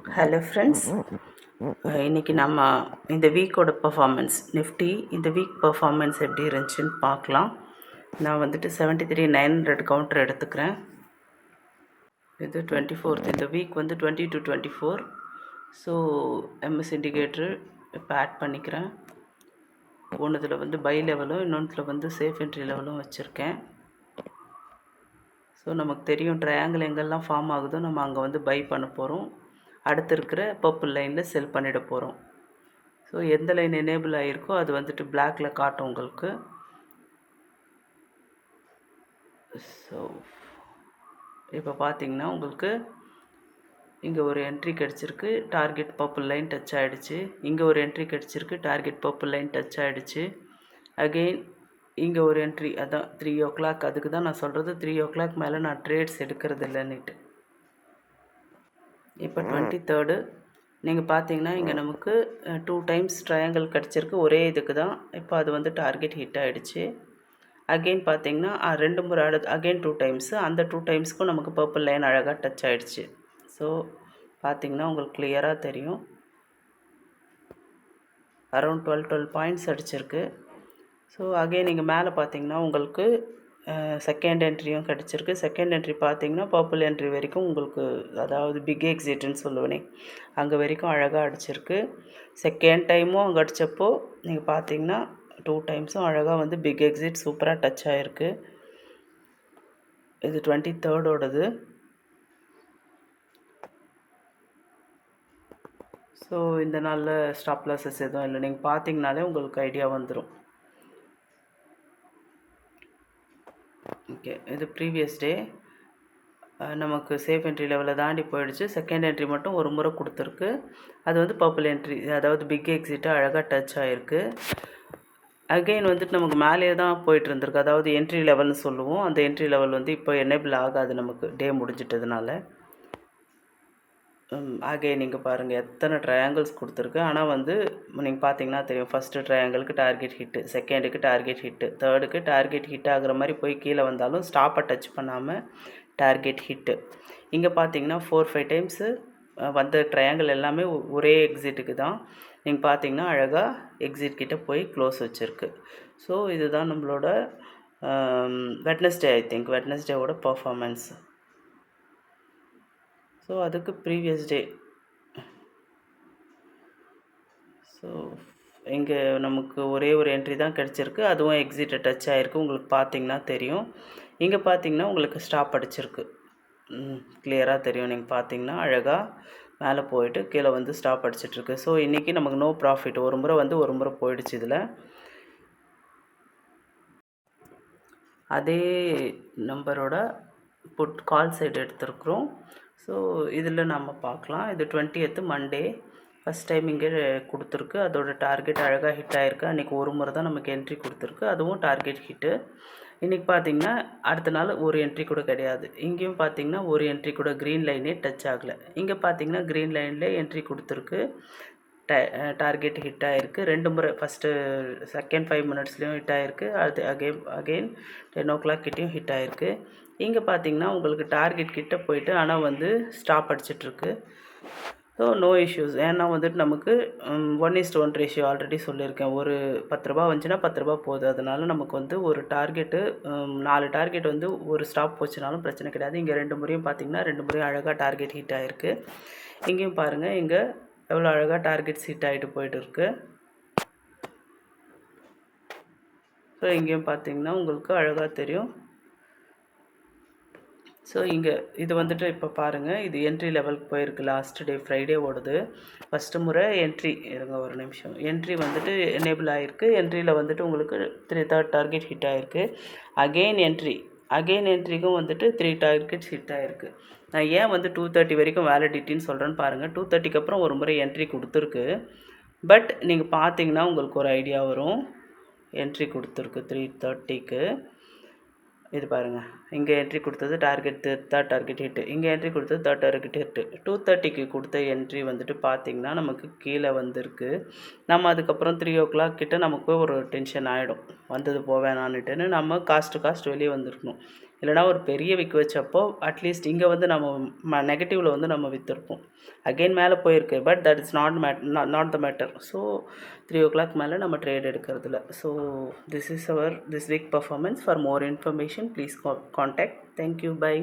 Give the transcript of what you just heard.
Hello friends, இன்றைக்கி நம்ம இந்த வீக்கோட பர்ஃபார்மன்ஸ் நிஃப்டி இந்த வீக் பர்ஃபார்மன்ஸ் எப்படி இருந்துச்சுன்னு பார்க்கலாம். நான் வந்துட்டு 73,900 கவுண்டர் எடுத்துக்கிறேன். இது 24th, இந்த வீக் வந்து 20 to 24. ஸோ எம்எஸ் இண்டிகேட்டர் இப்போ ஆட் பண்ணிக்கிறேன். ஒன்றுத்தில் வந்து பை லெவலும் இன்னொன்றுத்தில் வந்து சேஃப் என்ட்ரி லெவலும் வச்சுருக்கேன். ஸோ நமக்கு தெரியும் ட்ரையாங்கிள் எங்கெல்லாம் ஃபார்ம் ஆகுதோ நம்ம அங்கே வந்து பை பண்ண போகிறோம். அடுத்து இருக்கிற பர்பிள் லைனில் செல் பண்ணிட போகிறோம். ஸோ எந்த லைன் எனேபிள் ஆகிருக்கோ அது வந்துட்டு பிளாக்ல காட்டும் உங்களுக்கு. ஸோ இப்போ பார்த்தீங்கன்னா உங்களுக்கு இங்கே ஒரு என்ட்ரி கிடச்சிருக்கு, டார்கெட் பர்பிள் லைன் டச் ஆகிடுச்சு. இங்கே ஒரு என்ட்ரி கிடச்சிருக்கு, டார்கெட் பர்பிள் லைன் டச் ஆகிடுச்சு. அகெயின் இங்கே ஒரு என்ட்ரி, அதான் 3 o'clock. அதுக்கு தான் நான் சொல்கிறது 3 o'clock மேலே நான் ட்ரேட்ஸ் எடுக்கிறது இல்லைன்னுட்டு. இப்போ 23rd நீங்கள் பார்த்தீங்கன்னா இங்கே நமக்கு 2 times ட்ரையாங்கிள் கிடச்சிருக்கு. ஒரே இதுக்கு தான். இப்போ அது வந்து டார்கெட் ஹிட் ஆகிடுச்சு. அகெயின் பார்த்தீங்கன்னா 2 முறை அகெயின் 2 times, அந்த 2 timesக்கும் நமக்கு பர்பிள் லைன் அழகாக டச் ஆகிடுச்சு. ஸோ பார்த்தீங்கன்னா உங்களுக்கு கிளியராக தெரியும் அரௌண்ட் 12 பாயிண்ட்ஸ் அடிச்சிருக்கு. ஸோ அகெயின் நீங்கள் மேலே பார்த்தீங்கன்னா உங்களுக்கு செகண்ட் என்ட்ரியும் கிடச்சிருக்கு. செகண்ட் என்ட்ரி பார்த்தீங்கன்னா பர்பிள் என்ட்ரி வரைக்கும் உங்களுக்கு, அதாவது பிக் எக்ஸிட்னு சொல்லுவேனே அங்கே வரைக்கும் அழகாக அடிச்சிருக்கு. செகண்ட் டைமும் அங்கே அடித்தப்போ நீங்கள் பார்த்தீங்கன்னா 2 timesம் அழகாக வந்து பிக் எக்ஸிட் சூப்பராக டச் ஆகிருக்கு. இது 23rd. ஸோ இந்த நாளில் ஸ்டாப் லாஸஸ் எதுவும் இல்லை. நீங்கள் பார்த்தீங்கனாலே உங்களுக்கு ஐடியா வந்துடும். ஓகே, இது ப்ரீவியஸ் டே நமக்கு சேஃப் என்ட்ரி லெவலில் தாண்டி போயிடுச்சு. செகண்ட் என்ட்ரி மட்டும் ஒரு முறை கொடுத்துருக்கு. அது வந்து பர்பிள் என்ட்ரி, அதாவது பிக் எக்ஸிட்டாக அழகாக டச் ஆகிருக்கு. அகெயின் வந்துட்டு நமக்கு மேலேயே தான் போயிட்டு இருந்திருக்கு, அதாவது என்ட்ரி லெவல்னு சொல்லுவோம். அந்த என்ட்ரி லெவல் வந்து இப்போ எனேபிள் ஆகாது நமக்கு டே முடிஞ்சிட்டதுனால. அகெயின் நீங்கள் பாருங்கள் எத்தனை ட்ரையாங்கிள்ஸ் கொடுத்துருக்கு. ஆனால் வந்து நீங்கள் பார்த்தீங்கன்னா தெரியும், ஃபஸ்ட்டு ட்ரையாங்கிளுக்கு டார்கெட் ஹிட்டு, செகண்டுக்கு டார்கெட் ஹிட்டு, தேர்டுக்கு டார்கெட் ஹிட் ஆகிற மாதிரி போய் கீழே வந்தாலும் ஸ்டாப்பை டச் பண்ணாமல் டார்கெட் ஹிட்டு. இங்கே பார்த்தீங்கன்னா 4-5 times வந்த ட்ரையாங்கிள் எல்லாமே ஒரே எக்ஸிட்டுக்கு தான். நீங்கள் பார்த்தீங்கன்னா அழகாக எக்ஸிட் கிட்டே போய் க்ளோஸ் வச்சுருக்கு. ஸோ இதுதான் நம்மளோட வெட்னஸ்டே, ஐ திங்க் வெட்னஸ்டேவோட பர்ஃபார்மன்ஸ். ஸோ அதுக்கு ப்ரீவியஸ் டே. ஸோ இங்கே நமக்கு ஒரே ஒரு என்ட்ரி தான் கிடச்சிருக்கு, அதுவும் எக்ஸிட்டை டச் ஆகிருக்கு. உங்களுக்கு பார்த்தீங்கன்னா தெரியும். இங்கே பார்த்தீங்கன்னா உங்களுக்கு ஸ்டாப் அடிச்சிருக்கு, கிளியராக தெரியும். நீங்கள் பார்த்தீங்கன்னா அழகாக மேலே போயிட்டு கீழே வந்து ஸ்டாப் அடிச்சிட்ருக்கு. ஸோ இன்றைக்கி நமக்கு நோ ப்ராஃபிட். ஒரு முறை வந்து ஒரு முறை போயிடுச்சு. இதில் அதே நம்பரோட புட் கால் சைடு எடுத்துருக்குறோம். ஸோ இதில் நம்ம பார்க்கலாம். இது 20th மண்டே ஃபஸ்ட் டைம் இங்கே கொடுத்துருக்கு. அதோட டார்கெட் அழகாக ஹிட் ஆகிருக்கு. அன்றைக்கி ஒரு முறை தான் நமக்கு என்ட்ரி கொடுத்துருக்கு, அதுவும் டார்கெட் ஹிட்டு. இன்றைக்கி பார்த்திங்கன்னா அடுத்த நாள் ஒரு என்ட்ரி கூட கிடையாது. இங்கேயும் பார்த்திங்கன்னா ஒரு என்ட்ரி கூட க்ரீன் லைனே டச் ஆகலை. இங்கே பார்த்திங்கன்னா க்ரீன் லைனில் என்ட்ரி கொடுத்துருக்கு, டார்கெட் ஹிட் ஆகிருக்கு. 2 முறை, ஃபஸ்ட்டு செகண்ட் 5 minutesலேயும் ஹிட் ஆகிருக்கு. அது அகெயின் 10 o'clock கிட்டேயும் ஹிட் ஆகிருக்கு. இங்கே பார்த்தீங்கன்னா உங்களுக்கு டார்கெட் கிட்டே போயிட்டு ஆனால் வந்து ஸ்டாப் அடிச்சிட்ருக்கு. So no issues. ஏன்னா வந்துட்டு நமக்கு 1:1 ரேஷியோ ஆல்ரெடி சொல்லியிருக்கேன். ஒரு 10 ரூபா வந்துச்சுன்னா 10 ரூபா போகுது. அதனால நமக்கு வந்து ஒரு டார்கெட்டு 4 டார்கெட் வந்து ஒரு ஸ்டாப் போச்சுனாலும் பிரச்சனை கிடையாது. இங்கே 2 முறையும் பார்த்தீங்கன்னா 2 முறையும் அழகாக டார்கெட் ஹிட் ஆகிருக்கு. இங்கேயும் பாருங்கள் இங்கே எவ்வளோ அழகாக டார்கெட்ஸ் ஹிட் ஆகிட்டு போயிட்டு இருக்கு. ஸோ இங்கேயும் பார்த்தீங்கன்னா உங்களுக்கு அழகாக தெரியும். ஸோ இங்கே இது வந்துட்டு இப்போ பாருங்கள், இது என்ட்ரி லெவலுக்கு போயிருக்கு. லாஸ்ட் டே ஃப்ரைடே ஓடுது. ஃபஸ்ட்டு முறை என்ட்ரி, இருங்க ஒரு நிமிஷம், என்ட்ரி வந்துட்டு எனேபிள் ஆகிருக்கு. என்ட்ரியில் வந்துட்டு உங்களுக்கு 3 டார்கெட் ஹிட் ஆகிருக்கு. அகெயின் என்ட்ரிக்கும் வந்துட்டு 3 டார்கெட்ஸ் ஹிட் ஆகிருக்கு. நான் ஏன் வந்து 2:30 வரைக்கும் வேலிடிட்டின்னு சொல்கிறேன்னு பாருங்கள். 2:30க்கு அப்புறம் ஒரு முறை என்ட்ரி கொடுத்துருக்கு. பட் நீங்கள் பார்த்தீங்கன்னா உங்களுக்கு ஒரு ஐடியா வரும். என்ட்ரி கொடுத்துருக்கு 3:30க்கு. இது பாருங்கள், இங்கே என்ட்ரி கொடுத்தது டார்கெட், தேர்ட் டார்கெட் ஹிட்டு. இங்கே என்ட்ரி கொடுத்தது தேர்ட் டார்கெட் ஹிட்டு. 2:30க்கு கொடுத்த என்ட்ரி வந்துட்டு பார்த்திங்கன்னா நமக்கு கீழே வந்திருக்கு. நம்ம அதுக்கப்புறம் 3 o'clock கிட்டே நமக்கு ஒரு டென்ஷன் ஆகிடும், வந்தது போவேணான்னுட்டுன்னு நம்ம காஸ்ட் வெளியே வந்துருக்கணும். இல்லைனா ஒரு பெரிய விக் வச்சப்போ அட்லீஸ்ட் இங்கே வந்து நம்ம நெகட்டிவில் வந்து நம்ம விற்றுருப்போம். அகெயின் மேலே போயிருக்கு, but that is not the matter. So 3 o'clock மேலே நம்ம ட்ரேட் எடுக்கிறதில்ல. So this week performance. For more information please contact. Thank you. By.